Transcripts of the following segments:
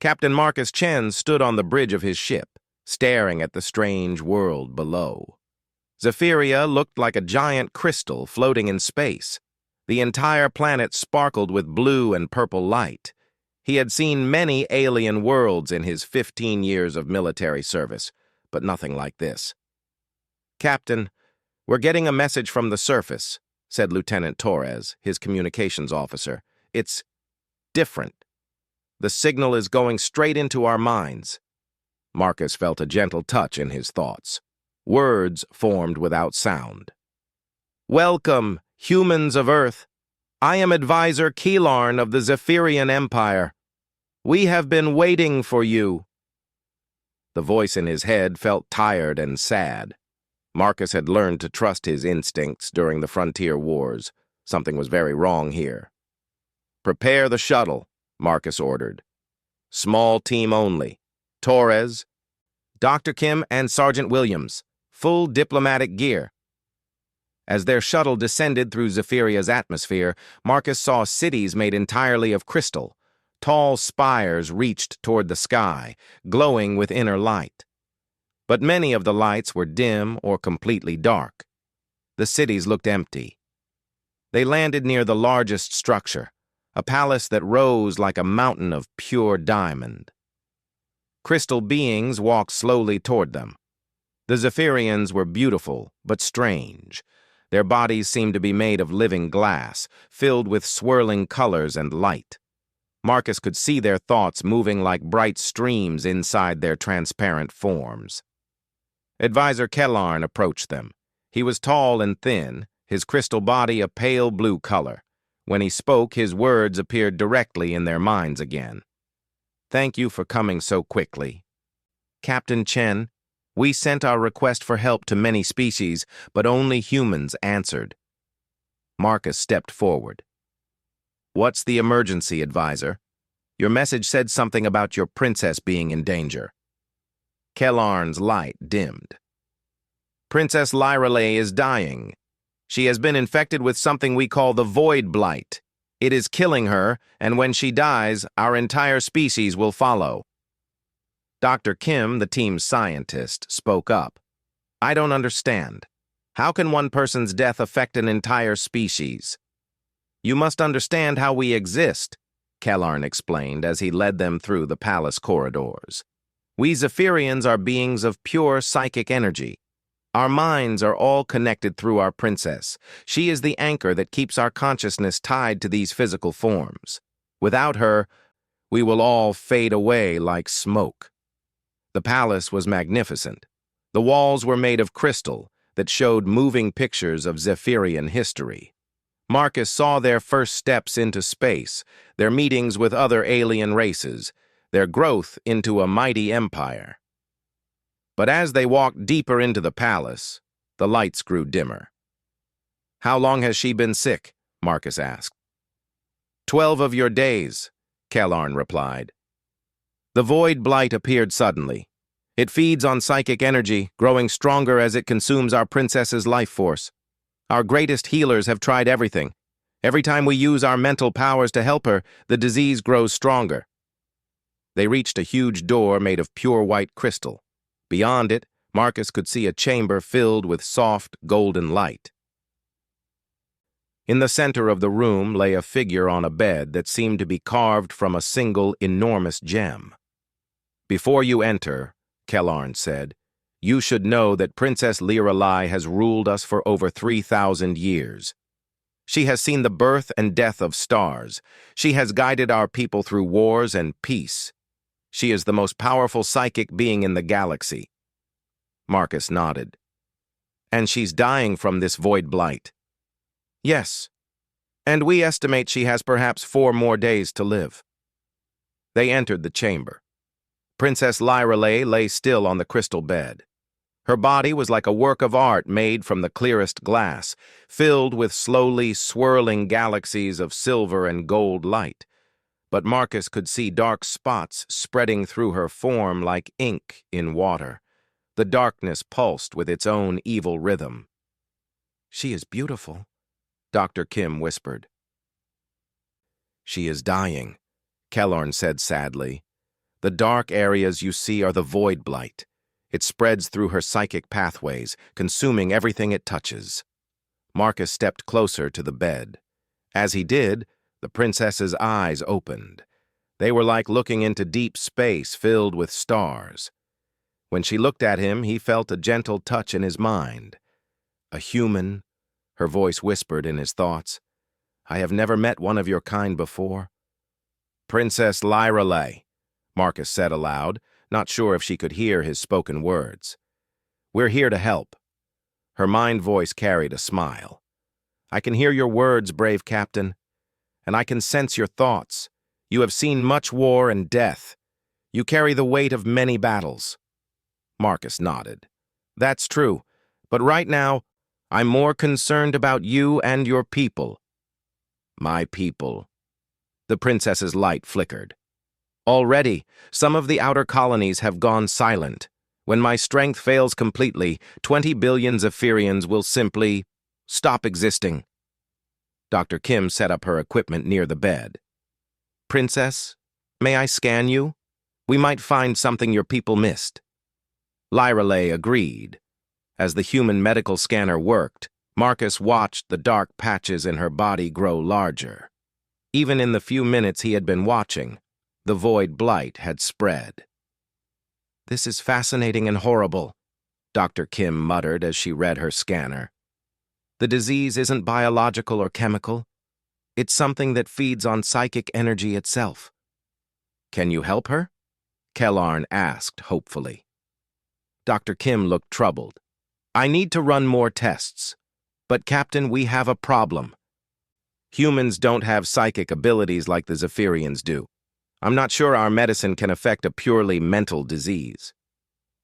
Captain Marcus Chen stood on the bridge of his ship, staring at the strange world below. Zephyria looked like a giant crystal floating in space. The entire planet sparkled with blue and purple light. He had seen many alien worlds in his 15 years of military service, but nothing like this. "Captain, we're getting a message from the surface," said Lieutenant Torres, his communications officer. "It's different. The signal is going straight into our minds." Marcus felt a gentle touch in his thoughts. Words formed without sound. "Welcome, humans of Earth. I am Advisor Keelarn of the Zephyrian Empire. We have been waiting for you." The voice in his head felt tired and sad. Marcus had learned to trust his instincts during the frontier wars. Something was very wrong here. "Prepare the shuttle," Marcus ordered. "Small team only. Torres, Dr. Kim, and Sergeant Williams. Full diplomatic gear." As their shuttle descended through Zephyria's atmosphere, Marcus saw cities made entirely of crystal. Tall spires reached toward the sky, glowing with inner light. But many of the lights were dim or completely dark. The cities looked empty. They landed near the largest structure, a palace that rose like a mountain of pure diamond. Crystal beings walked slowly toward them. The Zephyrians were beautiful, but strange. Their bodies seemed to be made of living glass, filled with swirling colors and light. Marcus could see their thoughts moving like bright streams inside their transparent forms. Advisor Keelarn approached them. He was tall and thin, his crystal body a pale blue color. When he spoke, his words appeared directly in their minds again. "Thank you for coming so quickly. Captain Chen, we sent our request for help to many species, but only humans answered." Marcus stepped forward. "What's the emergency, Advisor? Your message said something about your princess being in danger." Keelarn's light dimmed. "Princess Lyrelay is dying. She has been infected with something we call the Void Blight. It is killing her, and when she dies, our entire species will follow." Dr. Kim, the team's scientist, spoke up. "I don't understand. How can one person's death affect an entire species?" "You must understand how we exist," Keelarn explained as he led them through the palace corridors. "We Zephyrians are beings of pure psychic energy. Our minds are all connected through our princess. She is the anchor that keeps our consciousness tied to these physical forms. Without her, we will all fade away like smoke." The palace was magnificent. The walls were made of crystal that showed moving pictures of Zephyrian history. Marcus saw their first steps into space, their meetings with other alien races, their growth into a mighty empire. But as they walked deeper into the palace, the lights grew dimmer. "How long has she been sick?" Marcus asked. 12 of your days," Keelarn replied. The Void Blight appeared suddenly. It feeds on psychic energy, growing stronger as it consumes our princess's life force. Our greatest healers have tried everything. Every time we use our mental powers to help her, the disease grows stronger. They reached a huge door made of pure white crystal. Beyond it, Marcus could see a chamber filled with soft, golden light. In the center of the room lay a figure on a bed that seemed to be carved from a single enormous gem. "Before you enter," Keelarn said, "you should know that Princess Lyrelay has ruled us for over 3,000 years. She has seen the birth and death of stars. She has guided our people through wars and peace. She is the most powerful psychic being in the galaxy." Marcus nodded. "And she's dying from this Void Blight." "Yes, and we estimate she has perhaps 4 more days to live." They entered the chamber. Princess Lyrelay lay still on the crystal bed. Her body was like a work of art made from the clearest glass, filled with slowly swirling galaxies of silver and gold light. But Marcus could see dark spots spreading through her form like ink in water. The darkness pulsed with its own evil rhythm. "She is beautiful," Dr. Kim whispered. "She is dying," Keelarn said sadly. The dark areas you see are the void blight. It spreads through her psychic pathways, consuming everything it touches. Marcus stepped closer to the bed. As he did, the princess's eyes opened. They were like looking into deep space filled with stars. When she looked at him, he felt a gentle touch in his mind. A human, her voice whispered in his thoughts. I have never met one of your kind before. Princess Lyrelay, Marcus said aloud, not sure if she could hear his spoken words. We're here to help. Her mind voice carried a smile. I can hear your words, brave captain, and I can sense your thoughts. You have seen much war and death. You carry the weight of many battles. Marcus nodded. That's true, but right now, I'm more concerned about you and your people. My people. The princess's light flickered. Already, some of the outer colonies have gone silent. When my strength fails completely, 20 billion Zephyrians will simply stop existing. Dr. Kim set up her equipment near the bed. Princess, may I scan you? We might find something your people missed. Lyrelay agreed. As the human medical scanner worked, Marcus watched the dark patches in her body grow larger. Even in the few minutes he had been watching, the void blight had spread. This is fascinating and horrible, Dr. Kim muttered as she read her scanner. The disease isn't biological or chemical. It's something that feeds on psychic energy itself. Can you help her? Kellarn asked hopefully. Dr. Kim looked troubled. I need to run more tests. But, Captain, we have a problem. Humans don't have psychic abilities like the Zephyrians do. I'm not sure our medicine can affect a purely mental disease.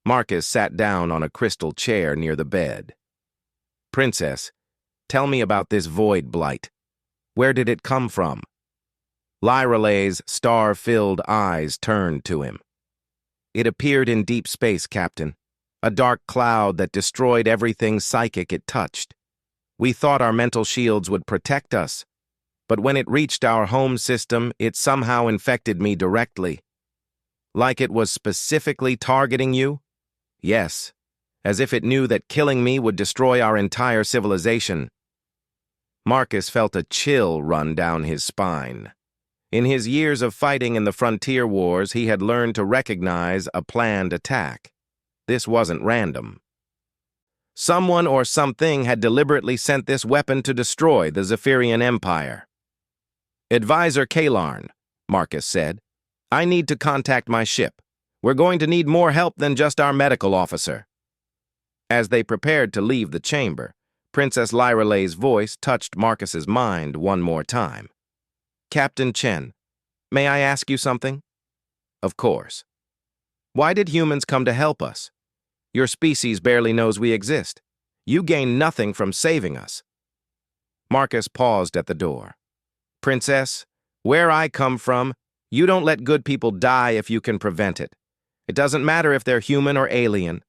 Marcus sat down on a crystal chair near the bed. Princess, tell me about this void blight. Where did it come from? Lyrelay's star-filled eyes turned to him. It appeared in deep space, Captain. A dark cloud that destroyed everything psychic it touched. We thought our mental shields would protect us, but when it reached our home system, it somehow infected me directly. Like it was specifically targeting you? Yes, as if it knew that killing me would destroy our entire civilization. Marcus felt a chill run down his spine. In his years of fighting in the frontier wars, he had learned to recognize a planned attack. This wasn't random. Someone or something had deliberately sent this weapon to destroy the Zephyrian Empire. Advisor Kellarn, Marcus said, I need to contact my ship. We're going to need more help than just our medical officer. As they prepared to leave the chamber, Princess Lyrelay's voice touched Marcus's mind one more time. Captain Chen, may I ask you something? Of course. Why did humans come to help us? Your species barely knows we exist. You gain nothing from saving us. Marcus paused at the door. Princess, where I come from, you don't let good people die if you can prevent it. It doesn't matter if they're human or alien.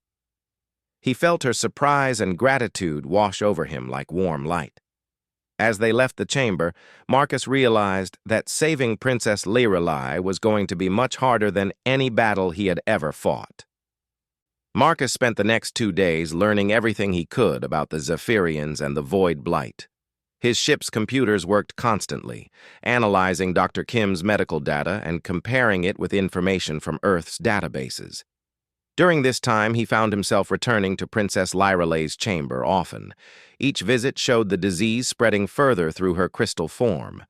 He felt her surprise and gratitude wash over him like warm light. As they left the chamber, Marcus realized that saving Princess Lyrelay was going to be much harder than any battle he had ever fought. Marcus spent the next 2 days learning everything he could about the Zephyrians and the Void Blight. His ship's computers worked constantly, analyzing Dr. Kim's medical data and comparing it with information from Earth's databases. During this time, he found himself returning to Princess Lyrelay's chamber often. Each visit showed the disease spreading further through her crystal form.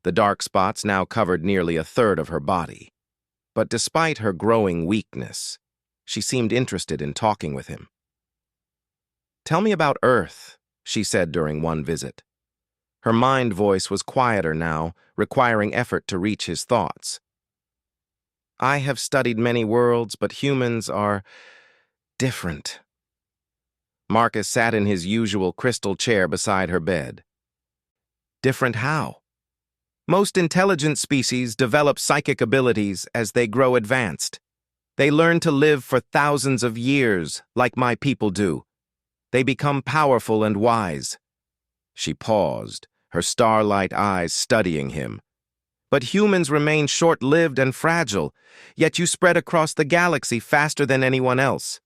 The dark spots now covered nearly a third of her body. But despite her growing weakness, she seemed interested in talking with him. Tell me about Earth, she said during one visit. Her mind voice was quieter now, requiring effort to reach his thoughts. I have studied many worlds, but humans are different. Marcus sat in his usual crystal chair beside her bed. Different how? Most intelligent species develop psychic abilities as they grow advanced. They learn to live for thousands of years, like my people do. They become powerful and wise. She paused, her starlight eyes studying him. But humans remain short-lived and fragile, yet you spread across the galaxy faster than anyone else.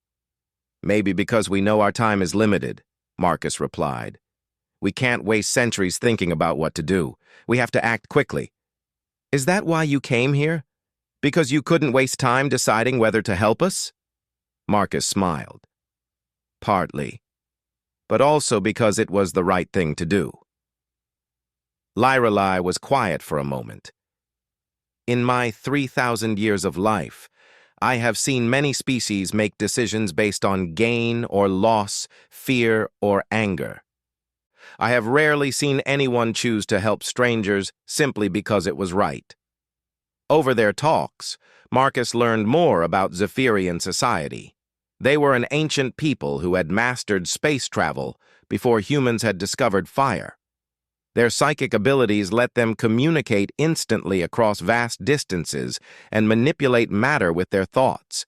Maybe because we know our time is limited, Marcus replied. We can't waste centuries thinking about what to do. We have to act quickly. Is that why you came here? Because you couldn't waste time deciding whether to help us? Marcus smiled. Partly. But also because it was the right thing to do. Lyrelai was quiet for a moment. In my 3,000 years of life, I have seen many species make decisions based on gain or loss, fear or anger. I have rarely seen anyone choose to help strangers simply because it was right. Over their talks, Marcus learned more about Zephyrian society. They were an ancient people who had mastered space travel before humans had discovered fire. Their psychic abilities let them communicate instantly across vast distances and manipulate matter with their thoughts.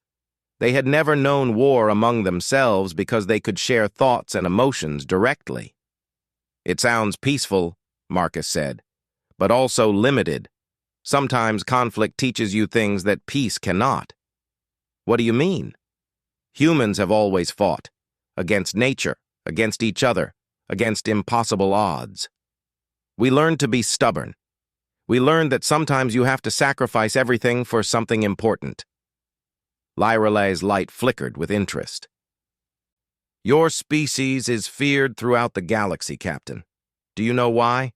They had never known war among themselves because they could share thoughts and emotions directly. It sounds peaceful, Marcus said, but also limited. Sometimes conflict teaches you things that peace cannot. What do you mean? Humans have always fought, against nature, against each other, against impossible odds. We learned to be stubborn. We learned that sometimes you have to sacrifice everything for something important. Lyrelai's light flickered with interest. Your species is feared throughout the galaxy, Captain. Do you know why?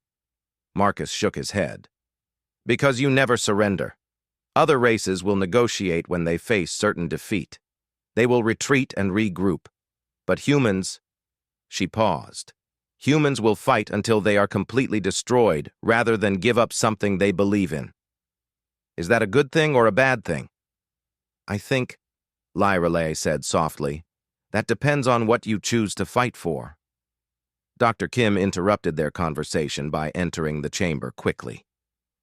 Marcus shook his head. Because you never surrender. Other races will negotiate when they face certain defeat. They will retreat and regroup. But humans... She paused. Humans will fight until they are completely destroyed rather than give up something they believe in. Is that a good thing or a bad thing? I think, Lyrelai said softly, that depends on what you choose to fight for. Dr. Kim interrupted their conversation by entering the chamber quickly.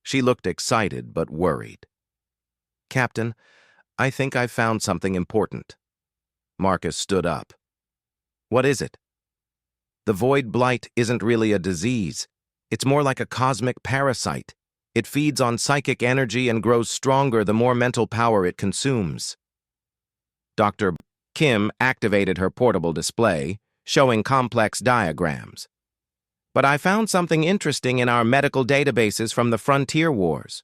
She looked excited but worried. Captain, I think I've found something important. Marcus stood up. What is it? The void blight isn't really a disease. It's more like a cosmic parasite. It feeds on psychic energy and grows stronger the more mental power it consumes. Dr. Kim activated her portable display, showing complex diagrams. But I found something interesting in our medical databases from the Frontier Wars.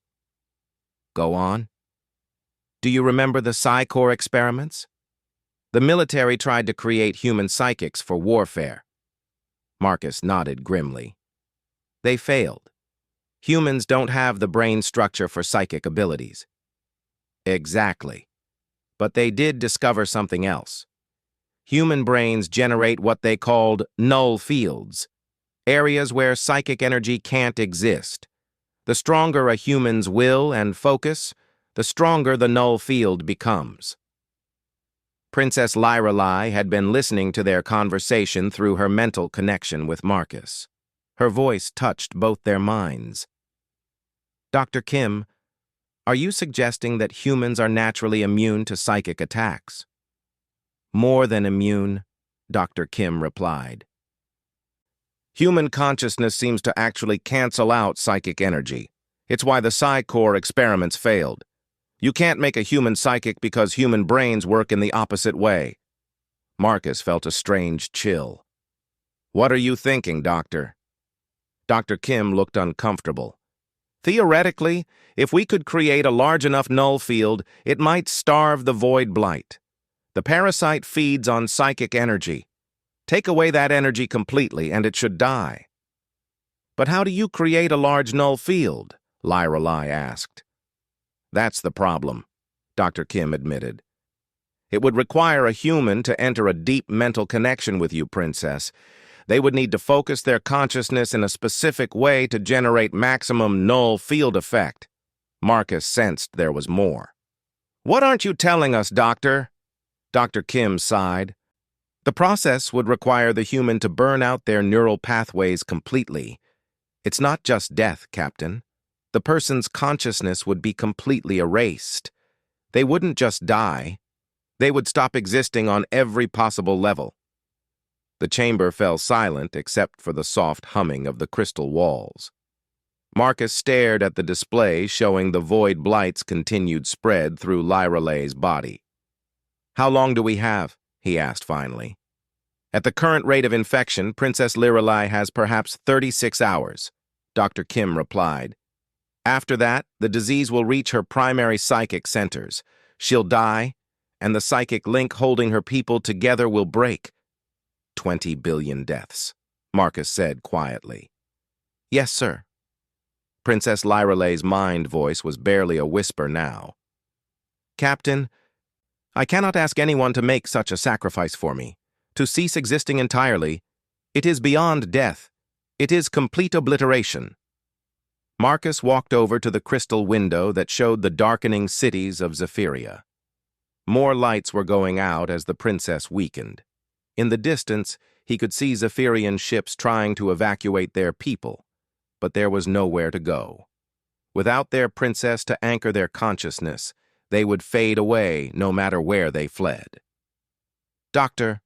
Go on. Do you remember the Psi-Core experiments? The military tried to create human psychics for warfare. Marcus nodded grimly. They failed. Humans don't have the brain structure for psychic abilities. Exactly. But they did discover something else. Human brains generate what they called null fields, areas where psychic energy can't exist. The stronger a human's will and focus, the stronger the null field becomes. Princess Lyrelai had been listening to their conversation through her mental connection with Marcus. Her voice touched both their minds. Dr. Kim, are you suggesting that humans are naturally immune to psychic attacks? More than immune, Dr. Kim replied. Human consciousness seems to actually cancel out psychic energy. It's why the Psi-Core experiments failed. You can't make a human psychic because human brains work in the opposite way. Marcus felt a strange chill. What are you thinking, Doctor? Dr. Kim looked uncomfortable. Theoretically, if we could create a large enough null field, it might starve the void blight. The parasite feeds on psychic energy. Take away that energy completely and it should die. But how do you create a large null field? Lyrelai asked. That's the problem, Dr. Kim admitted. It would require a human to enter a deep mental connection with you, Princess. They would need to focus their consciousness in a specific way to generate maximum null field effect. Marcus sensed there was more. What aren't you telling us, Doctor? Dr. Kim sighed. The process would require the human to burn out their neural pathways completely. It's not just death, Captain. The person's consciousness would be completely erased. They wouldn't just die. They would stop existing on every possible level. The chamber fell silent except for the soft humming of the crystal walls. Marcus stared at the display showing the Void Blight's continued spread through Lyrale's body. "How long do we have?" he asked finally. "At the current rate of infection, Princess Lyrale has perhaps 36 hours, Dr. Kim replied. "After that, the disease will reach her primary psychic centers. She'll die, and the psychic link holding her people together will break." 20 billion deaths, Marcus said quietly. "Yes, sir." Princess Lyrale's mind voice was barely a whisper now. "Captain, I cannot ask anyone to make such a sacrifice for me. To cease existing entirely, it is beyond death. It is complete obliteration." Marcus walked over to the crystal window that showed the darkening cities of Zephyria. More lights were going out as the princess weakened. In the distance, he could see Zephyrian ships trying to evacuate their people, but there was nowhere to go. Without their princess to anchor their consciousness, they would fade away no matter where they fled. "Doctor,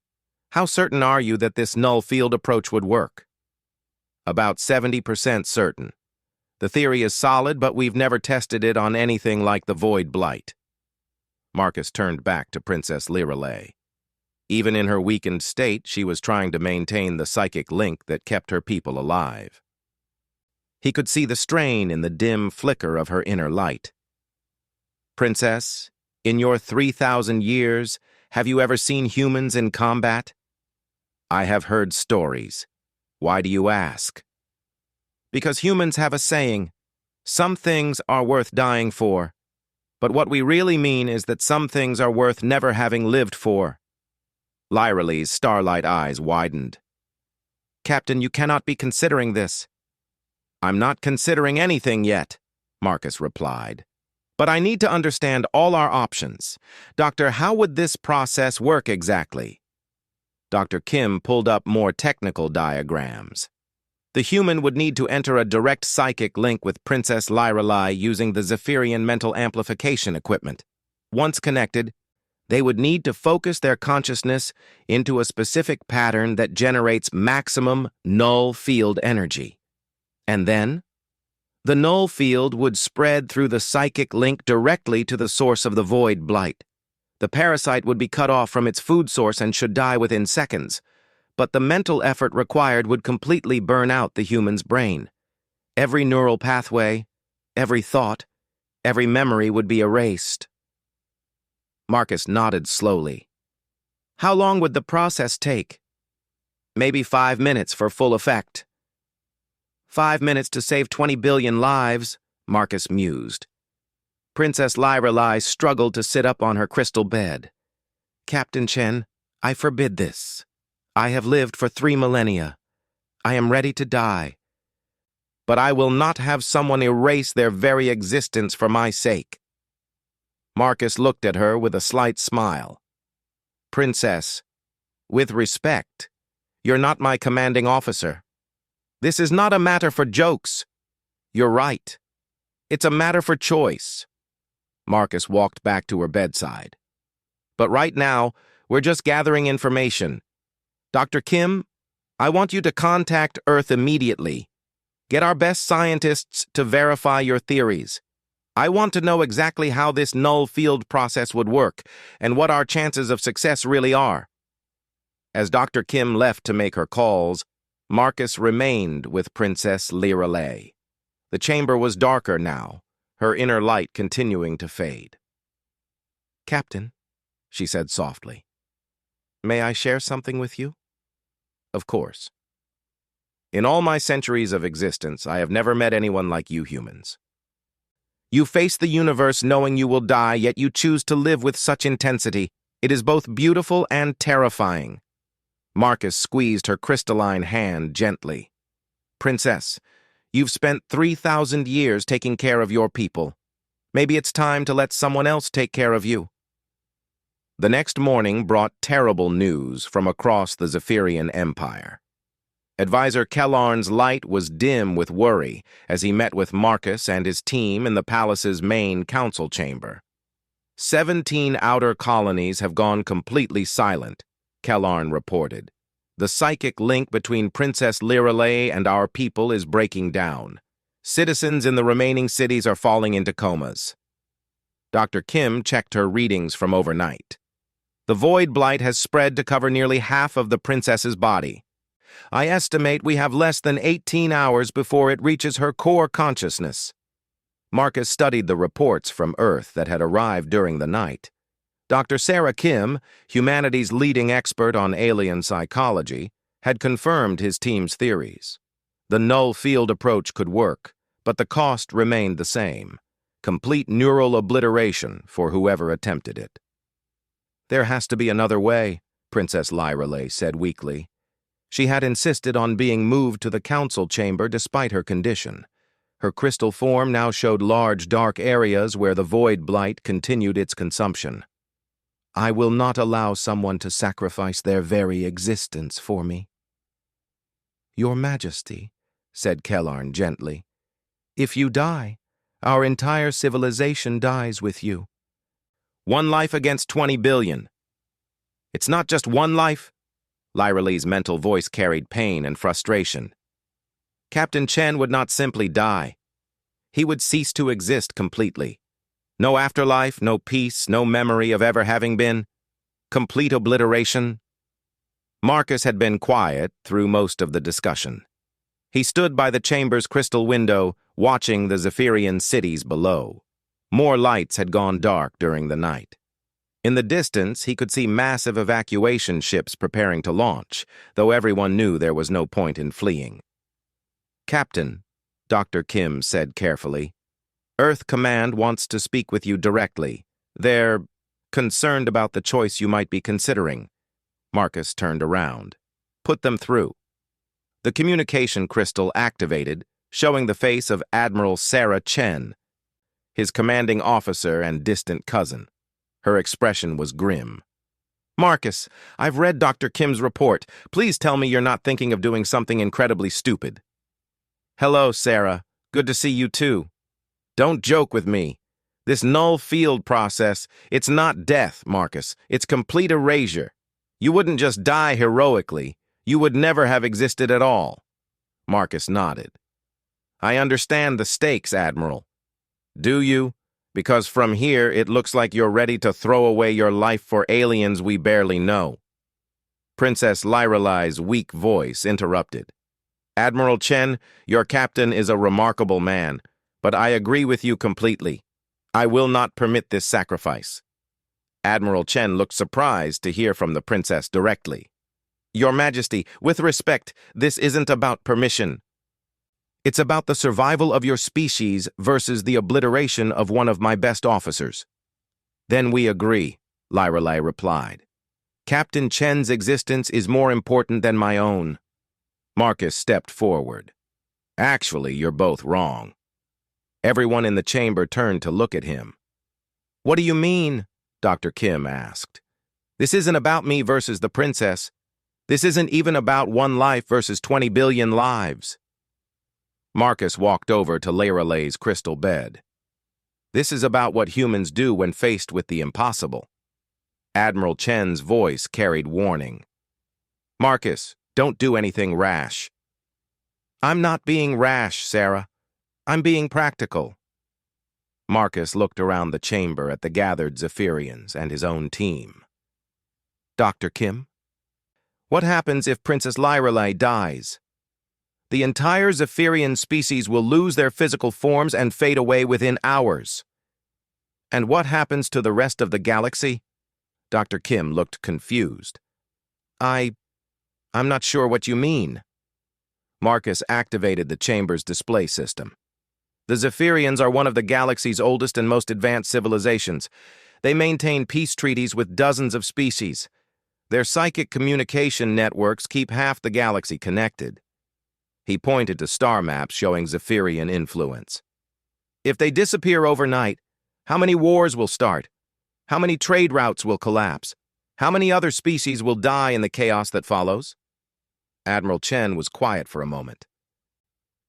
how certain are you that this null field approach would work?" "About 70% certain. The theory is solid, but we've never tested it on anything like the Void Blight." Marcus turned back to Princess Lyrale. Even in her weakened state, she was trying to maintain the psychic link that kept her people alive. He could see the strain in the dim flicker of her inner light. "Princess, in your 3,000 years, have you ever seen humans in combat?" "I have heard stories. Why do you ask?" "Because humans have a saying, some things are worth dying for, but what we really mean is that some things are worth never having lived for." Lyrale's starlight eyes widened. "Captain, you cannot be considering this." "I'm not considering anything yet," Marcus replied. "But I need to understand all our options. Doctor, how would this process work exactly?" Dr. Kim pulled up more technical diagrams. "The human would need to enter a direct psychic link with Princess Lyrale using the Zephyrian mental amplification equipment. Once connected, they would need to focus their consciousness into a specific pattern that generates maximum null field energy. And then, the null field would spread through the psychic link directly to the source of the Void Blight. The parasite would be cut off from its food source and should die within seconds, but the mental effort required would completely burn out the human's brain. Every neural pathway, every thought, every memory would be erased." Marcus nodded slowly. "How long would the process take?" "Maybe 5 minutes for full effect." 5 minutes to save 20 billion lives," Marcus mused. Princess Lyrale struggled to sit up on her crystal bed. "Captain Chen, I forbid this. I have lived for 3 millennia. I am ready to die. But I will not have someone erase their very existence for my sake." Marcus looked at her with a slight smile. "Princess, with respect, you're not my commanding officer. This is not a matter for jokes. You're right. It's a matter for choice." Marcus walked back to her bedside. "But right now, we're just gathering information. Dr. Kim, I want you to contact Earth immediately. Get our best scientists to verify your theories. I want to know exactly how this null field process would work and what our chances of success really are." As Dr. Kim left to make her calls, Marcus remained with Princess Lyrale. The chamber was darker now, her inner light continuing to fade. "Captain," she said softly, "may I share something with you?" "Of course." "In all my centuries of existence, I have never met anyone like you humans. You face the universe knowing you will die, yet you choose to live with such intensity. It is both beautiful and terrifying." Marcus squeezed her crystalline hand gently. "Princess, you've spent 3,000 years taking care of your people. Maybe it's time to let someone else take care of you." The next morning brought terrible news from across the Zephyrian Empire. Advisor Kellarn's light was dim with worry as he met with Marcus and his team in the palace's main council chamber. 17 outer colonies have gone completely silent, Kellarn reported. "The psychic link between Princess Lyrale and our people is breaking down. Citizens in the remaining cities are falling into comas. Dr. Kim checked her readings from overnight. The void blight has spread to cover nearly half of the princess's body. I estimate we have less than 18 hours before it reaches her core consciousness. Marcus studied the reports from Earth that had arrived during the night. Dr. Sarah Kim, humanity's leading expert on alien psychology, had confirmed his team's theories. The null field approach could work, but the cost remained the same: complete neural obliteration for whoever attempted it. "There has to be another way," Princess Lyrelay said weakly. She had insisted on being moved to the council chamber despite her condition. Her crystal form now showed large dark areas where the void blight continued its consumption. "I will not allow someone to sacrifice their very existence for me." "Your Majesty," said Kellarn gently, "if you die, our entire civilization dies with you." "One life against 20 billion. It's not just one life." Lyraly's mental voice carried pain and frustration. Captain Chen would not simply die. He would cease to exist completely. No afterlife, no peace, no memory of ever having been. Complete obliteration. Marcus had been quiet through most of the discussion. He stood by the chamber's crystal window, watching the Zephyrian cities below. More lights had gone dark during the night. In the distance, he could see massive evacuation ships preparing to launch, though everyone knew there was no point in fleeing. "Captain," Dr. Kim said carefully, "Earth Command wants to speak with you directly. They're concerned about the choice you might be considering." Marcus turned around. "Put them through." The communication crystal activated, showing the face of Admiral Sarah Chen, his commanding officer and distant cousin. Her expression was grim. "Marcus, I've read Dr. Kim's report. Please tell me you're not thinking of doing something incredibly stupid." "Hello, Sarah. Good to see you too. Don't joke with me. This null field process, it's not death, Marcus. It's complete erasure. You wouldn't just die heroically. You would never have existed at all." Marcus nodded. "I understand the stakes, Admiral." "Do you? Because from here, it looks like you're ready to throw away your life for aliens we barely know." Princess Lyraly's weak voice interrupted. "Admiral Chen, your captain is a remarkable man, but I agree with you completely. I will not permit this sacrifice." Admiral Chen looked surprised to hear from the princess directly. "Your Majesty, with respect, this isn't about permission. It's about the survival of your species versus the obliteration of one of my best officers." "Then we agree," Lyrelay replied. "Captain Chen's existence is more important than my own." Marcus stepped forward. "Actually, you're both wrong." Everyone in the chamber turned to look at him. "What do you mean?" Dr. Kim asked. "This isn't about me versus the princess. This isn't even about one life versus 20 billion lives." Marcus walked over to Lyralay's crystal bed. "This is about what humans do when faced with the impossible." Admiral Chen's voice carried warning. "Marcus, don't do anything rash." "I'm not being rash, Sarah. I'm being practical." Marcus looked around the chamber at the gathered Zephyrians and his own team. "Dr. Kim, what happens if Princess Lyrelay dies?" "The entire Zephyrian species will lose their physical forms and fade away within hours." "And what happens to the rest of the galaxy?" Dr. Kim looked confused. I'm not sure what you mean." Marcus activated the chamber's display system. "The Zephyrians are one of the galaxy's oldest and most advanced civilizations. They maintain peace treaties with dozens of species. Their psychic communication networks keep half the galaxy connected." He pointed to star maps showing Zephyrian influence. "If they disappear overnight, how many wars will start? How many trade routes will collapse? How many other species will die in the chaos that follows?" Admiral Chen was quiet for a moment.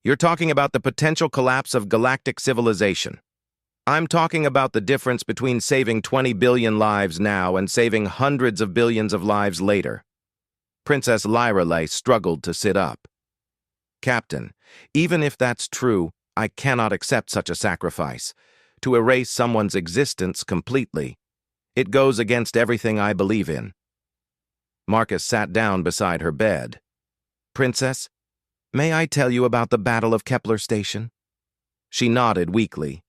"You're talking about the potential collapse of galactic civilization. I'm talking about the difference between saving 20 billion lives now and saving hundreds of billions of lives later." Princess Lyrelay struggled to sit up. "Captain, even if that's true, I cannot accept such a sacrifice. To erase someone's existence completely. It goes against everything I believe in. Marcus sat down beside her bed. Princess, may I tell you about the Battle of Kepler Station? She nodded weakly.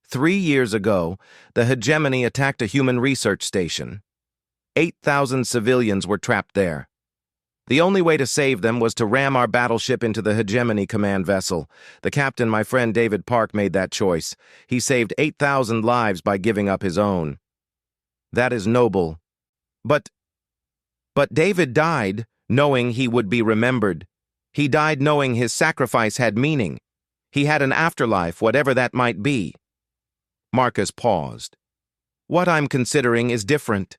3 years ago, the hegemony attacked a human research station. 8,000 civilians were trapped there. The only way to save them was to ram our battleship into the hegemony command vessel. The captain, my friend David Park, made that choice. He saved 8,000 lives by giving up his own. That is noble. But David died knowing he would be remembered. He died knowing his sacrifice had meaning. He had an afterlife, whatever that might be. Marcus paused. What I'm considering is different.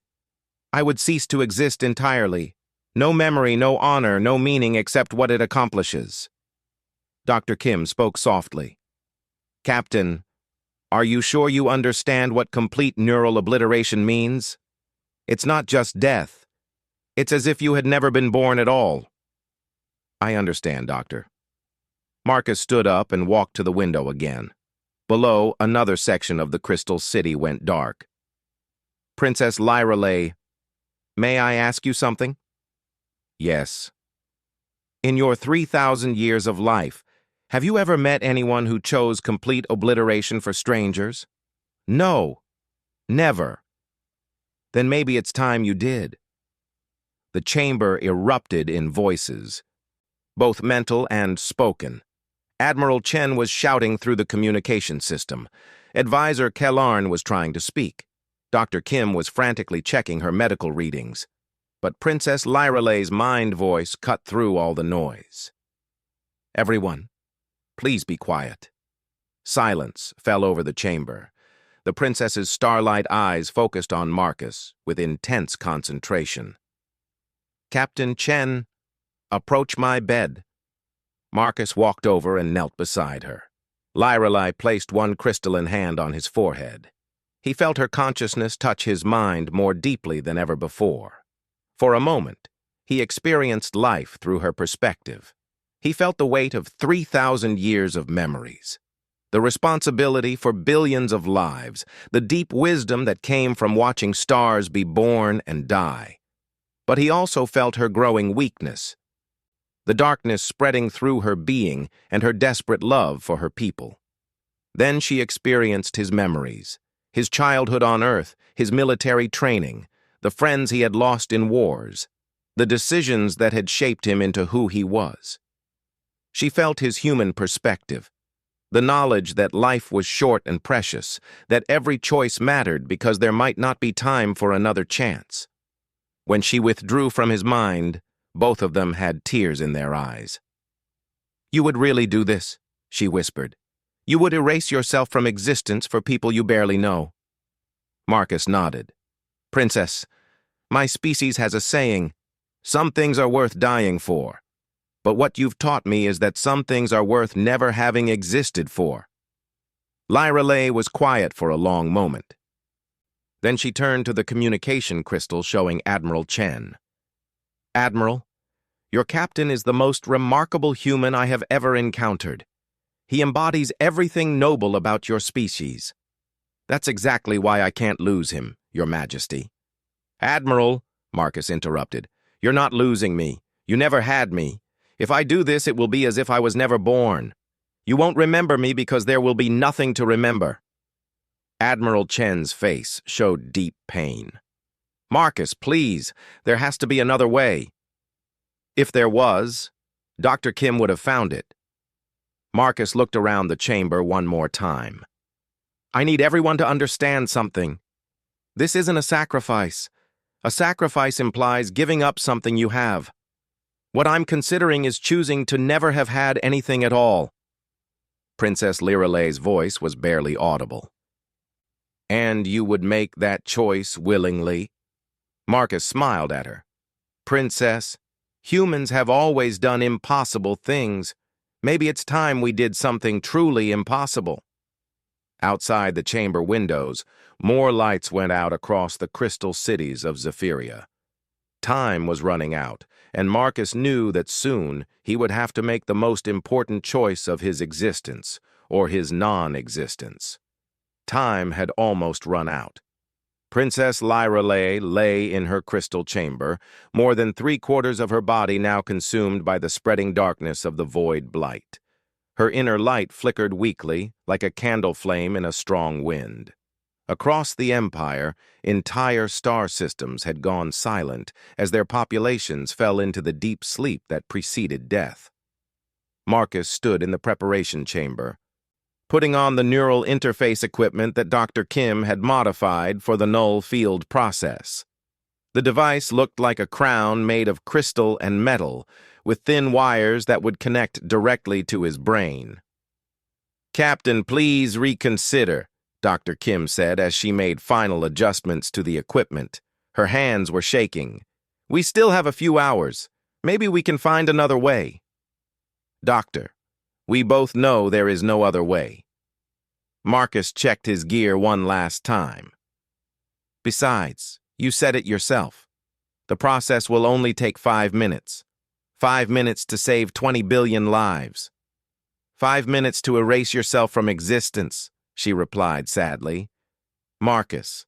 I would cease to exist entirely. No memory, no honor, no meaning except what it accomplishes. Dr. Kim spoke softly. Captain, are you sure you understand what complete neural obliteration means? It's not just death. It's as if you had never been born at all. I understand, Doctor. Marcus stood up and walked to the window again. Below, another section of the Crystal City went dark. Princess Lyrelay, may I ask you something? Yes. In your 3,000 years of life, have you ever met anyone who chose complete obliteration for strangers? No. Never. Then maybe it's time you did. The chamber erupted in voices, both mental and spoken. Admiral Chen was shouting through the communication system. Advisor Kellarn was trying to speak. Dr. Kim was frantically checking her medical readings. But Princess Lyrelay's mind voice cut through all the noise. Everyone, please be quiet. Silence fell over the chamber. The princess's starlight eyes focused on Marcus with intense concentration. Captain Chen, approach my bed. Marcus walked over and knelt beside her. Lyrelay placed one crystalline hand on his forehead. He felt her consciousness touch his mind more deeply than ever before. For a moment, he experienced life through her perspective. He felt the weight of 3,000 years of memories, the responsibility for billions of lives, the deep wisdom that came from watching stars be born and die. But he also felt her growing weakness, the darkness spreading through her being and her desperate love for her people. Then she experienced his memories, his childhood on Earth, his military training, the friends he had lost in wars, the decisions that had shaped him into who he was. She felt his human perspective, the knowledge that life was short and precious, that every choice mattered because there might not be time for another chance. When she withdrew from his mind, both of them had tears in their eyes. You would really do this, she whispered. You would erase yourself from existence for people you barely know. Marcus nodded. Princess, my species has a saying, some things are worth dying for. But what you've taught me is that some things are worth never having existed for. Lyrelay was quiet for a long moment. Then she turned to the communication crystal showing Admiral Chen. Admiral, your captain is the most remarkable human I have ever encountered. He embodies everything noble about your species. That's exactly why I can't lose him, Your Majesty. Admiral, Marcus interrupted, you're not losing me. You never had me. If I do this, it will be as if I was never born. You won't remember me because there will be nothing to remember. Admiral Chen's face showed deep pain. Marcus, please, there has to be another way. If there was, Dr. Kim would have found it. Marcus looked around the chamber one more time. I need everyone to understand something. This isn't a sacrifice. A sacrifice implies giving up something you have. What I'm considering is choosing to never have had anything at all. Princess Lyrelay's voice was barely audible. And you would make that choice willingly? Marcus smiled at her. Princess, humans have always done impossible things. Maybe it's time we did something truly impossible. Outside the chamber windows, more lights went out across the crystal cities of Zephyria. Time was running out, and Marcus knew that soon he would have to make the most important choice of his existence, or his non-existence. Time had almost run out. Princess Lyrelay lay in her crystal chamber, more than 3/4 of her body now consumed by the spreading darkness of the void blight. Her inner light flickered weakly, like a candle flame in a strong wind. Across the Empire, entire star systems had gone silent as their populations fell into the deep sleep that preceded death. Marcus stood in the preparation chamber, putting on the neural interface equipment that Dr. Kim had modified for the null field process. The device looked like a crown made of crystal and metal, with thin wires that would connect directly to his brain. "Captain, please reconsider," Dr. Kim said as she made final adjustments to the equipment. Her hands were shaking. "We still have a few hours. Maybe we can find another way." "Doctor, we both know there is no other way." Marcus checked his gear one last time. "Besides, you said it yourself. The process will only take 5 minutes. 5 minutes to save 20 billion lives. 5 minutes to erase yourself from existence," she replied sadly. "Marcus,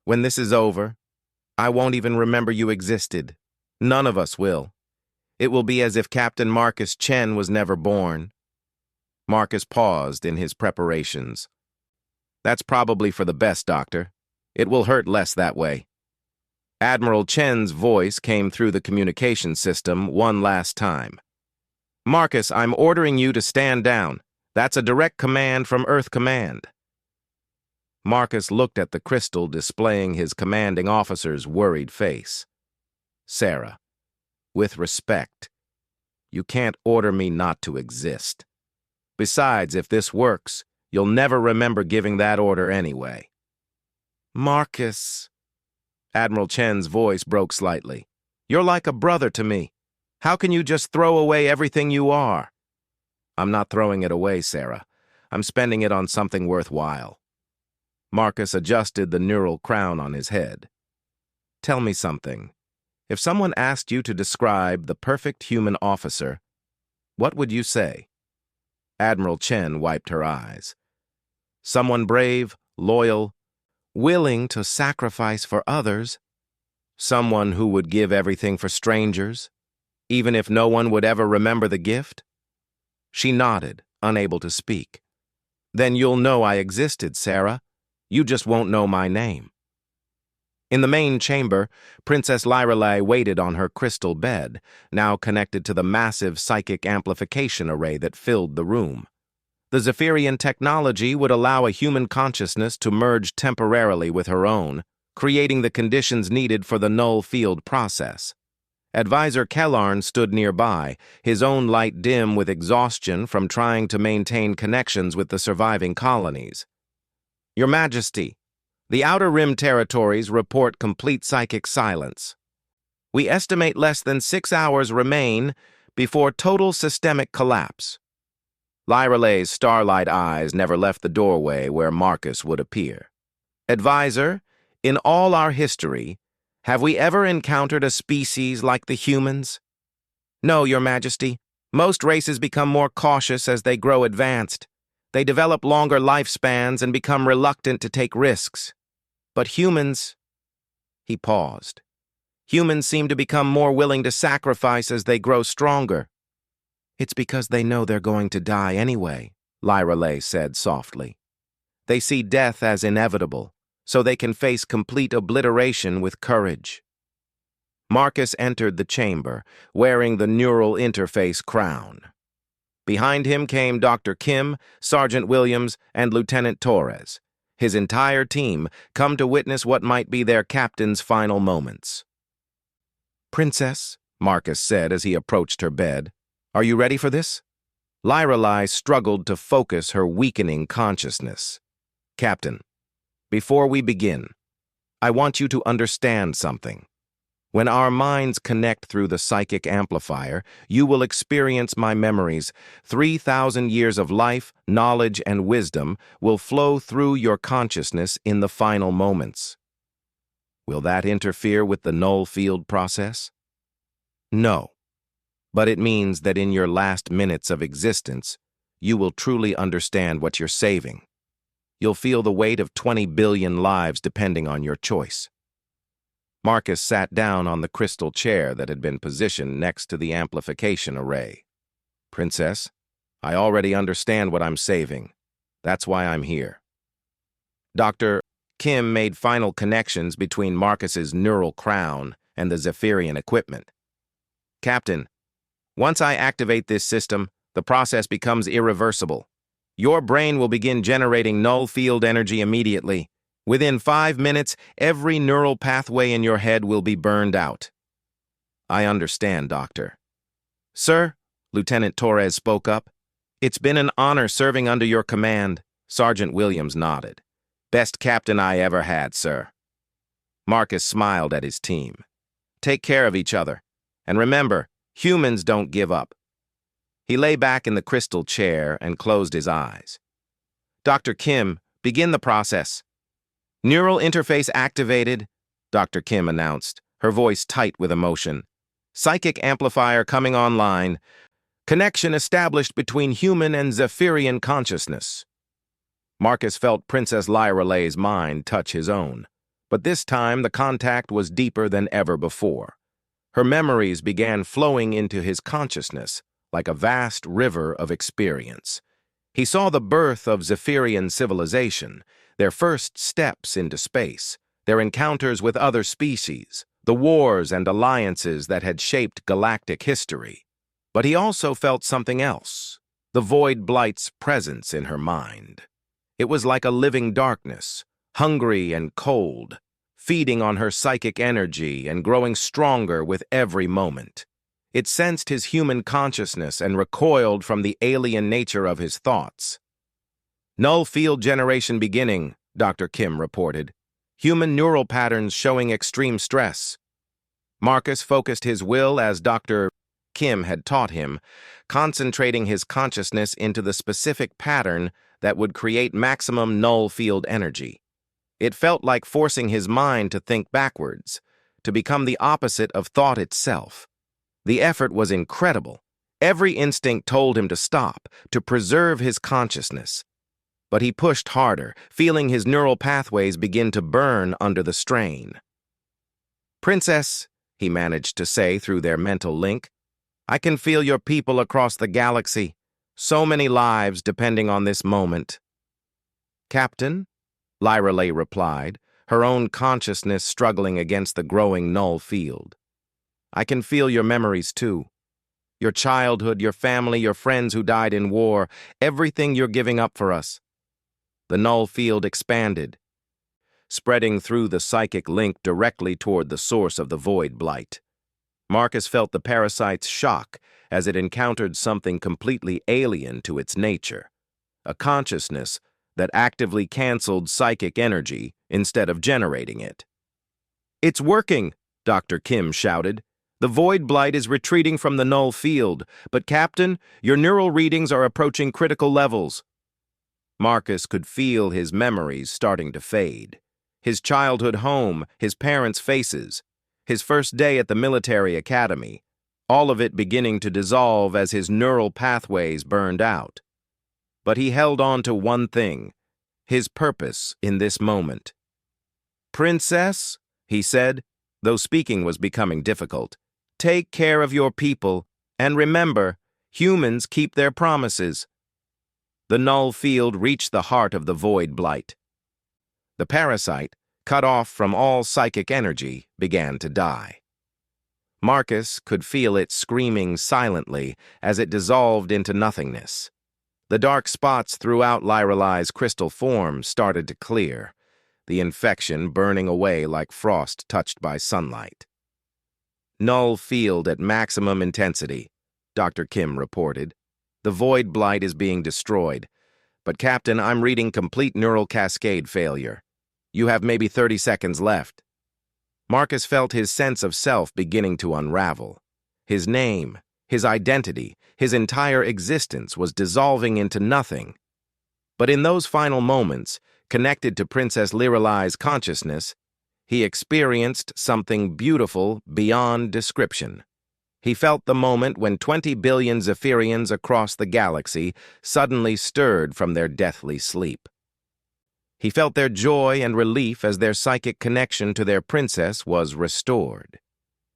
when this is over, I won't even remember you existed. None of us will. It will be as if Captain Marcus Chen was never born." Marcus paused in his preparations. "That's probably for the best, Doctor. It will hurt less that way." Admiral Chen's voice came through the communication system one last time. "Marcus, I'm ordering you to stand down. That's a direct command from Earth Command." Marcus looked at the crystal displaying his commanding officer's worried face. "Sarah, with respect, you can't order me not to exist. Besides, if this works, you'll never remember giving that order anyway." "Marcus," Admiral Chen's voice broke slightly, "you're like a brother to me. How can you just throw away everything you are?" "I'm not throwing it away, Sarah. I'm spending it on something worthwhile." Marcus adjusted the neural crown on his head. "Tell me something. If someone asked you to describe the perfect human officer, what would you say?" Admiral Chen wiped her eyes. "Someone brave, loyal, willing to sacrifice for others. Someone who would give everything for strangers, even if no one would ever remember the gift." She nodded, unable to speak. "Then you'll know I existed, Sarah. You just won't know my name." In the main chamber, Princess Lyrelay waited on her crystal bed, now connected to the massive psychic amplification array that filled the room. The Zephyrian technology would allow a human consciousness to merge temporarily with her own, creating the conditions needed for the null field process. Advisor Kellarn stood nearby, his own light dim with exhaustion from trying to maintain connections with the surviving colonies. "Your Majesty, the Outer Rim territories report complete psychic silence. We estimate less than 6 hours remain before total systemic collapse." Lyrelay's starlight eyes never left the doorway where Marcus would appear. "Advisor, in all our history, have we ever encountered a species like the humans?" "No, Your Majesty. Most races become more cautious as they grow advanced. They develop longer lifespans and become reluctant to take risks. But humans..." He paused. "Humans seem to become more willing to sacrifice as they grow stronger." "It's because they know they're going to die anyway," Lyrelay said softly. "They see death as inevitable, so they can face complete obliteration with courage." Marcus entered the chamber, wearing the neural interface crown. Behind him came Dr. Kim, Sergeant Williams, and Lieutenant Torres, his entire team come to witness what might be their captain's final moments. "Princess," Marcus said as he approached her bed, "are you ready for this?" Lyrelay struggled to focus her weakening consciousness. "Captain, before we begin, I want you to understand something. When our minds connect through the psychic amplifier, you will experience my memories. 3,000 years of life, knowledge, and wisdom will flow through your consciousness in the final moments. Will that interfere with the null field process? No. But it means that in your last minutes of existence, you will truly understand what you're saving. You'll feel the weight of 20 billion lives depending on your choice. Marcus sat down on the crystal chair that had been positioned next to the amplification array. Princess, I already understand what I'm saving. That's why I'm here. Dr. Kim made final connections between Marcus's neural crown and the Zephyrian equipment. Captain, once I activate this system, the process becomes irreversible. Your brain will begin generating null field energy immediately. Within 5 minutes, every neural pathway in your head will be burned out. I understand, Doctor. Sir, Lieutenant Torres spoke up. It's been an honor serving under your command. Sergeant Williams nodded. Best captain I ever had, sir. Marcus smiled at his team. Take care of each other. And remember, humans don't give up. He lay back in the crystal chair and closed his eyes. Dr. Kim, begin the process. Neural interface activated, Dr. Kim announced, her voice tight with emotion. Psychic amplifier coming online. Connection established between human and Zephyrian consciousness. Marcus felt Princess Lyralay's mind touch his own, but this time the contact was deeper than ever before. Her memories began flowing into his consciousness like a vast river of experience. He saw the birth of Zephyrian civilization, their first steps into space, their encounters with other species, the wars and alliances that had shaped galactic history. But he also felt something else, the Void Blight's presence in her mind. It was like a living darkness, hungry and cold, feeding on her psychic energy and growing stronger with every moment. It sensed his human consciousness and recoiled from the alien nature of his thoughts. Null field generation beginning, Dr. Kim reported. Human neural patterns showing extreme stress. Marcus focused his will as Dr. Kim had taught him, concentrating his consciousness into the specific pattern that would create maximum null field energy. It felt like forcing his mind to think backwards, to become the opposite of thought itself. The effort was incredible. Every instinct told him to stop, to preserve his consciousness. But he pushed harder, feeling his neural pathways begin to burn under the strain. Princess, he managed to say through their mental link, I can feel your people across the galaxy. So many lives depending on this moment. Captain, Lyralay replied, her own consciousness struggling against the growing null field. I can feel your memories too. Your childhood, your family, your friends who died in war, everything you're giving up for us. The null field expanded, spreading through the psychic link directly toward the source of the Void Blight. Marcus felt the parasite's shock as it encountered something completely alien to its nature, a consciousness that actively canceled psychic energy instead of generating it. It's working, Dr. Kim shouted. The Void Blight is retreating from the null field, but Captain, your neural readings are approaching critical levels. Marcus could feel his memories starting to fade. His childhood home, his parents' faces, his first day at the military academy, all of it beginning to dissolve as his neural pathways burned out. But he held on to one thing, his purpose in this moment. Princess, he said, though speaking was becoming difficult, take care of your people, and remember, humans keep their promises. The null field reached the heart of the Void Blight. The parasite, cut off from all psychic energy, began to die. Marcus could feel it screaming silently as it dissolved into nothingness. The dark spots throughout Lyralay's crystal form started to clear, the infection burning away like frost touched by sunlight. Null field at maximum intensity, Dr. Kim reported. The Void Blight is being destroyed. But Captain, I'm reading complete neural cascade failure. You have maybe 30 seconds left. Marcus felt his sense of self beginning to unravel. His name, his identity, his entire existence was dissolving into nothing. But in those final moments, connected to Princess Lyralay's consciousness, he experienced something beautiful beyond description. He felt the moment when 20 billion Zephyrians across the galaxy suddenly stirred from their deathly sleep. He felt their joy and relief as their psychic connection to their princess was restored.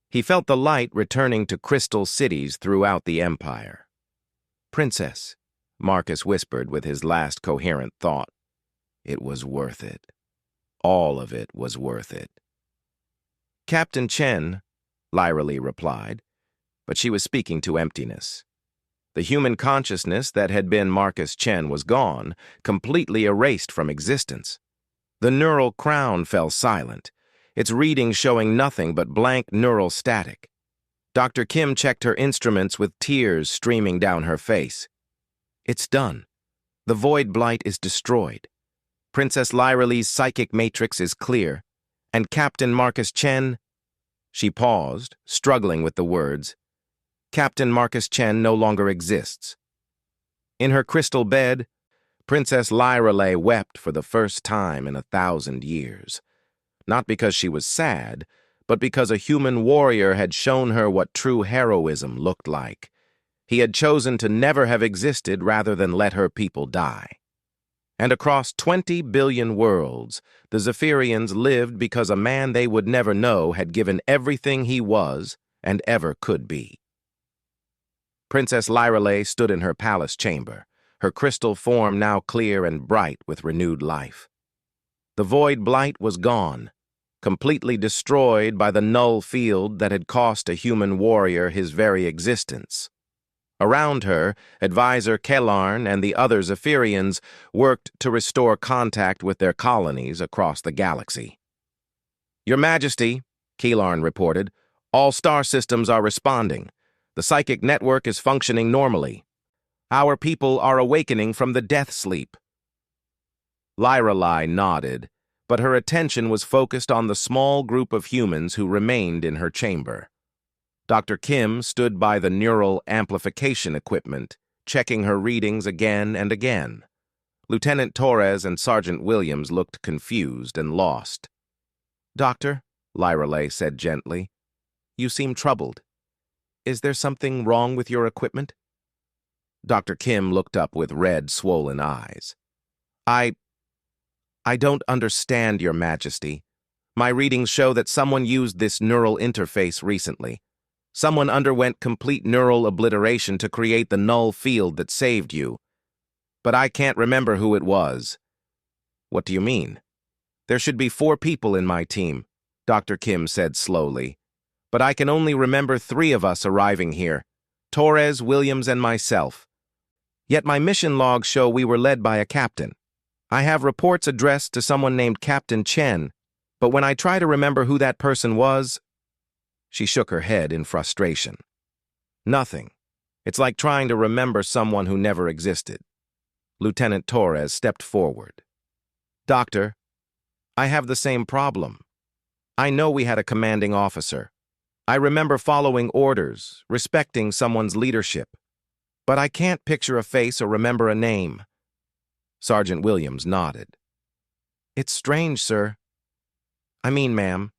He felt the light returning to crystal cities throughout the Empire. "Princess," Marcus whispered with his last coherent thought. It was worth it. All of it was worth it. "Captain Chen," Lyra Lee replied, but she was speaking to emptiness. The human consciousness that had been Marcus Chen was gone, completely erased from existence. The neural crown fell silent, its readings showing nothing but blank neural static. Dr. Kim checked her instruments with tears streaming down her face. "It's done. The void blight is destroyed. Princess Lyra Lee's psychic matrix is clear, and Captain Marcus Chen—" She paused, struggling with the words. "Captain Marcus Chen no longer exists." In her crystal bed, Princess Lyra Lee wept for the first time in 1,000 years. Not because she was sad, but because a human warrior had shown her what true heroism looked like. He had chosen to never have existed rather than let her people die. And across 20 billion worlds, the Zephyrians lived because a man they would never know had given everything he was and ever could be. Princess Lyra Lee stood in her palace chamber, her crystal form now clear and bright with renewed life. The void blight was gone, completely destroyed by the null field that had cost a human warrior his very existence. Around her, Advisor Kellarn and the other Zephyrians worked to restore contact with their colonies across the galaxy. "Your Majesty," Kellarn reported, "all star systems are responding. The psychic network is functioning normally. Our people are awakening from the death sleep." Lyra Lee nodded, but her attention was focused on the small group of humans who remained in her chamber. Dr. Kim stood by the neural amplification equipment, checking her readings again and again. Lieutenant Torres and Sergeant Williams looked confused and lost. "Doctor," Lyra Lee said gently, "you seem troubled. Is there something wrong with your equipment?" Dr. Kim looked up with red, swollen eyes. I don't understand, Your Majesty. My readings show that someone used this neural interface recently. Someone underwent complete neural obliteration to create the null field that saved you. But I can't remember who it was." "What do you mean?" "There should be 4 people in my team," Dr. Kim said slowly. "But I can only remember 3 of us arriving here, Torres, Williams, and myself. Yet my mission logs show we were led by a captain. I have reports addressed to someone named Captain Chen, but when I try to remember who that person was—" She shook her head in frustration. "Nothing. It's like trying to remember someone who never existed." Lieutenant Torres stepped forward. "Doctor, I have the same problem. I know we had a commanding officer. I remember following orders, respecting someone's leadership. But I can't picture a face or remember a name." Sergeant Williams nodded. "It's strange, sir. I mean, ma'am,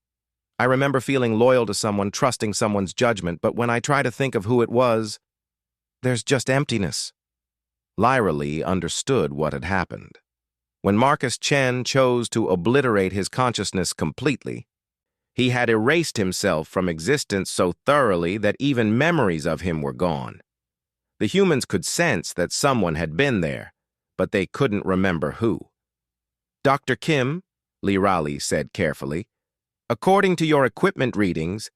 I remember feeling loyal to someone, trusting someone's judgment, but when I try to think of who it was, there's just emptiness." Lyra Lee understood what had happened. When Marcus Chen chose to obliterate his consciousness completely, he had erased himself from existence so thoroughly that even memories of him were gone. The humans could sense that someone had been there, but they couldn't remember who. "Dr. Kim," Lyra Lee said carefully, "according to your equipment readings,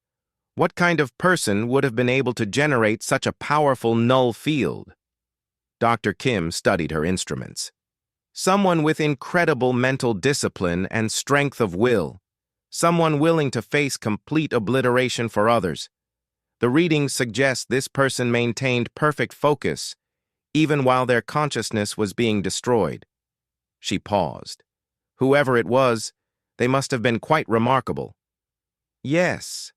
what kind of person would have been able to generate such a powerful null field?" Dr. Kim studied her instruments. "Someone with incredible mental discipline and strength of will. Someone willing to face complete obliteration for others. The readings suggest this person maintained perfect focus, even while their consciousness was being destroyed." She paused. "Whoever it was, they must have been quite remarkable." "Yes,"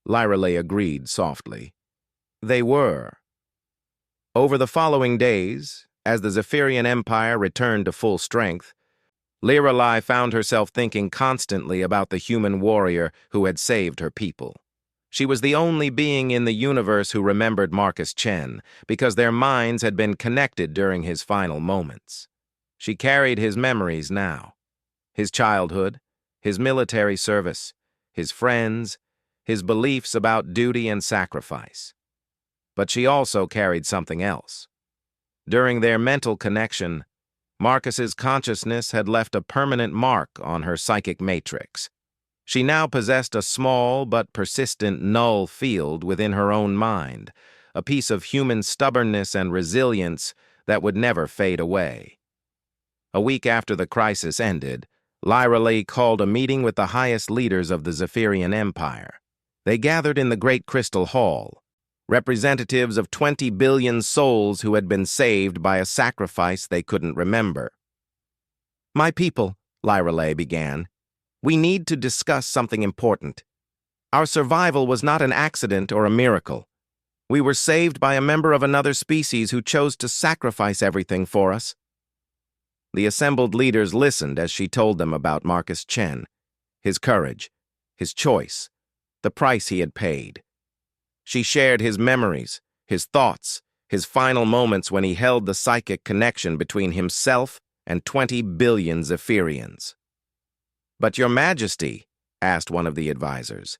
Lyra Lee agreed softly. "They were." Over the following days, as the Zephyrian Empire returned to full strength, Lyra Lee found herself thinking constantly about the human warrior who had saved her people. She was the only being in the universe who remembered Marcus Chen, because their minds had been connected during his final moments. She carried his memories now. His childhood, his military service, his friends, his beliefs about duty and sacrifice. But she also carried something else. During their mental connection, Marcus's consciousness had left a permanent mark on her psychic matrix. She now possessed a small but persistent null field within her own mind, a piece of human stubbornness and resilience that would never fade away. A week after the crisis ended, Lyra Lee called a meeting with the highest leaders of the Zephyrian Empire. They gathered in the Great Crystal Hall, representatives of 20 billion souls who had been saved by a sacrifice they couldn't remember. "My people," Lyra Lee began, "we need to discuss something important. Our survival was not an accident or a miracle. We were saved by a member of another species who chose to sacrifice everything for us." The assembled leaders listened as she told them about Marcus Chen, his courage, his choice, the price he had paid. She shared his memories, his thoughts, his final moments when he held the psychic connection between himself and 20 billion Zephyrians. "But Your Majesty," asked one of the advisors,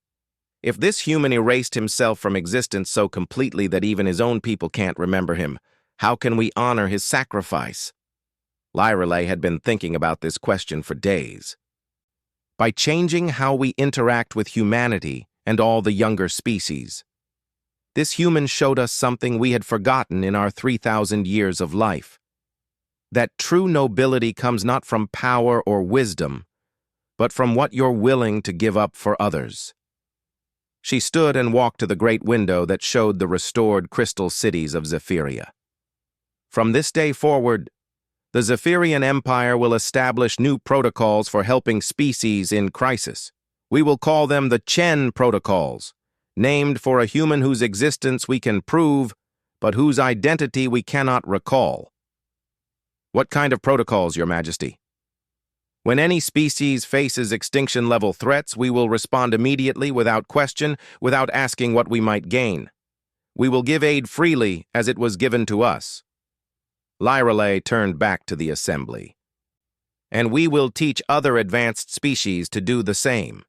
"if this human erased himself from existence so completely that even his own people can't remember him, how can we honor his sacrifice?" Lyra Lee had been thinking about this question for days. "By changing how we interact with humanity and all the younger species. This human showed us something we had forgotten in our 3,000 years of life. That true nobility comes not from power or wisdom, but from what you're willing to give up for others." She stood and walked to the great window that showed the restored crystal cities of Zephyria. "From this day forward, the Zephyrian Empire will establish new protocols for helping species in crisis. We will call them the Chen Protocols, named for a human whose existence we can prove, but whose identity we cannot recall." "What kind of protocols, Your Majesty?" "When any species faces extinction-level threats, we will respond immediately, without question, without asking what we might gain. We will give aid freely as it was given to us." Lyra Lee turned back to the assembly. "And we will teach other advanced species to do the same."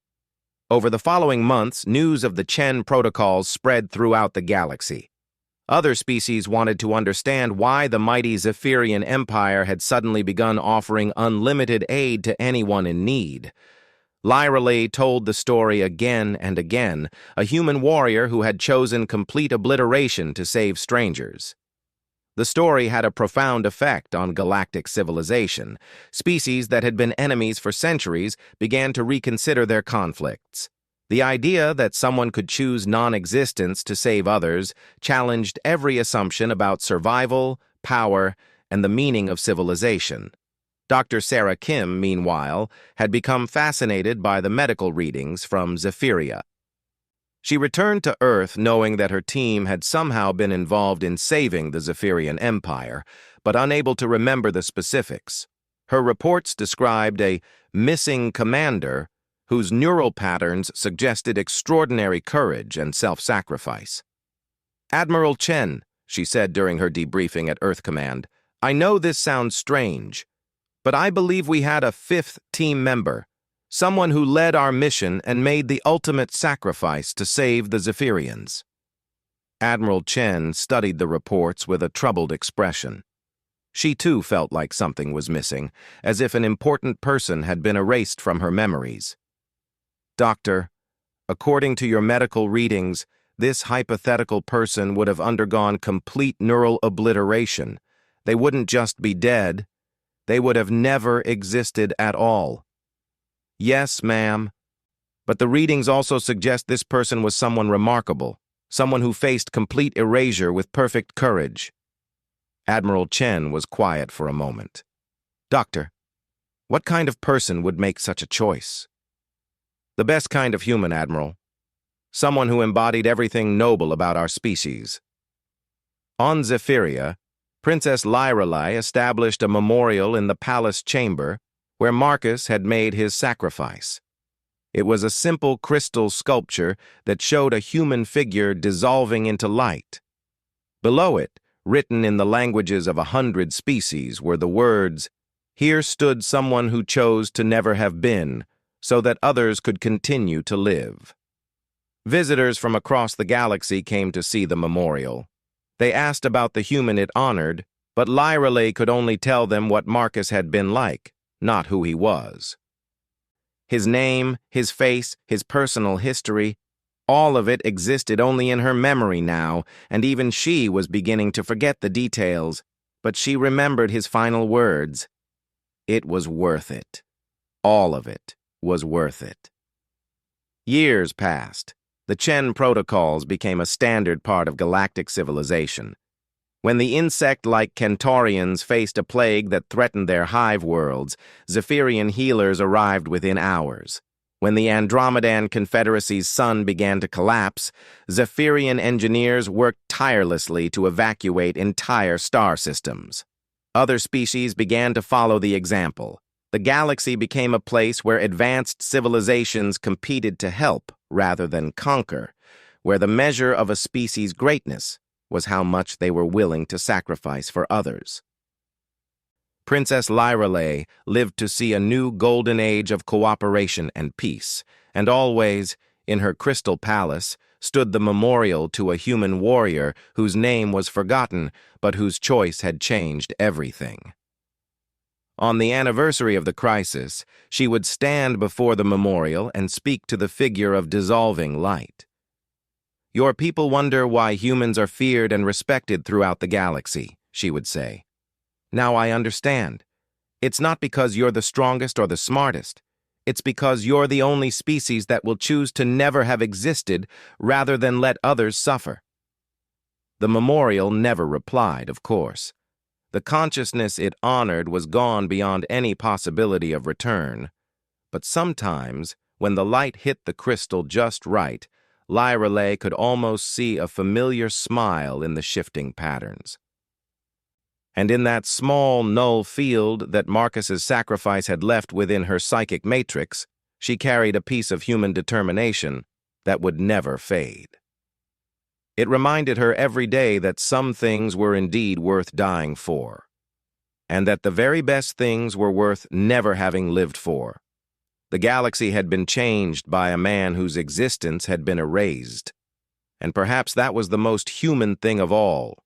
Over the following months, news of the Chen protocols spread throughout the galaxy. Other species wanted to understand why the mighty Zephyrian Empire had suddenly begun offering unlimited aid to anyone in need. Lyra Lee told the story again and again, a human warrior who had chosen complete obliteration to save strangers. The story had a profound effect on galactic civilization. Species that had been enemies for centuries began to reconsider their conflicts. The idea that someone could choose non-existence to save others challenged every assumption about survival, power, and the meaning of civilization. Dr. Sarah Kim, meanwhile, had become fascinated by the medical readings from Zephyria. She returned to Earth knowing that her team had somehow been involved in saving the Zephyrian Empire, but unable to remember the specifics. Her reports described a missing commander whose neural patterns suggested extraordinary courage and self-sacrifice. "Admiral Chen," she said during her debriefing at Earth Command, "I know this sounds strange, but I believe we had a fifth team member, someone who led our mission and made the ultimate sacrifice to save the Zephyrians." Admiral Chen studied the reports with a troubled expression. She too felt like something was missing, as if an important person had been erased from her memories. "Doctor, according to your medical readings, this hypothetical person would have undergone complete neural obliteration. They wouldn't just be dead. They would have never existed at all." "Yes, ma'am. But the readings also suggest this person was someone remarkable, someone who faced complete erasure with perfect courage." Admiral Chen was quiet for a moment. "Doctor, what kind of person would make such a choice?" "The best kind of human, Admiral. Someone who embodied everything noble about our species." On Zephyria, Princess Lyra Lee established a memorial in the palace chamber where Marcus had made his sacrifice. It was a simple crystal sculpture that showed a human figure dissolving into light. Below it, written in the languages of 100 species, were the words, "Here stood someone who chose to never have been, so that others could continue to live." Visitors from across the galaxy came to see the memorial. They asked about the human it honored, but Lyreley could only tell them what Marcus had been like, not who he was. His name, his face, his personal history, all of it existed only in her memory now, and even she was beginning to forget the details, but she remembered his final words. It was worth it. All of it was worth it. Years passed. The Chen protocols became a standard part of galactic civilization. When the insect-like Centaurians faced a plague that threatened their hive worlds, Zephyrian healers arrived within hours. When the Andromedan Confederacy's sun began to collapse, Zephyrian engineers worked tirelessly to evacuate entire star systems. Other species began to follow the example. The galaxy became a place where advanced civilizations competed to help rather than conquer, where the measure of a species' greatness was how much they were willing to sacrifice for others. Princess Lyreley lived to see a new golden age of cooperation and peace, and always, in her crystal palace, stood the memorial to a human warrior whose name was forgotten, but whose choice had changed everything. On the anniversary of the crisis, she would stand before the memorial and speak to the figure of dissolving light. "Your people wonder why humans are feared and respected throughout the galaxy," she would say. "Now I understand. It's not because you're the strongest or the smartest. It's because you're the only species that will choose to never have existed rather than let others suffer." The memorial never replied, of course. The consciousness it honored was gone beyond any possibility of return. But sometimes, when the light hit the crystal just right, Lyreley could almost see a familiar smile in the shifting patterns. And in that small, null field that Marcus's sacrifice had left within her psychic matrix, she carried a piece of human determination that would never fade. It reminded her every day that some things were indeed worth dying for, and that the very best things were worth never having lived for. The galaxy had been changed by a man whose existence had been erased, and perhaps that was the most human thing of all,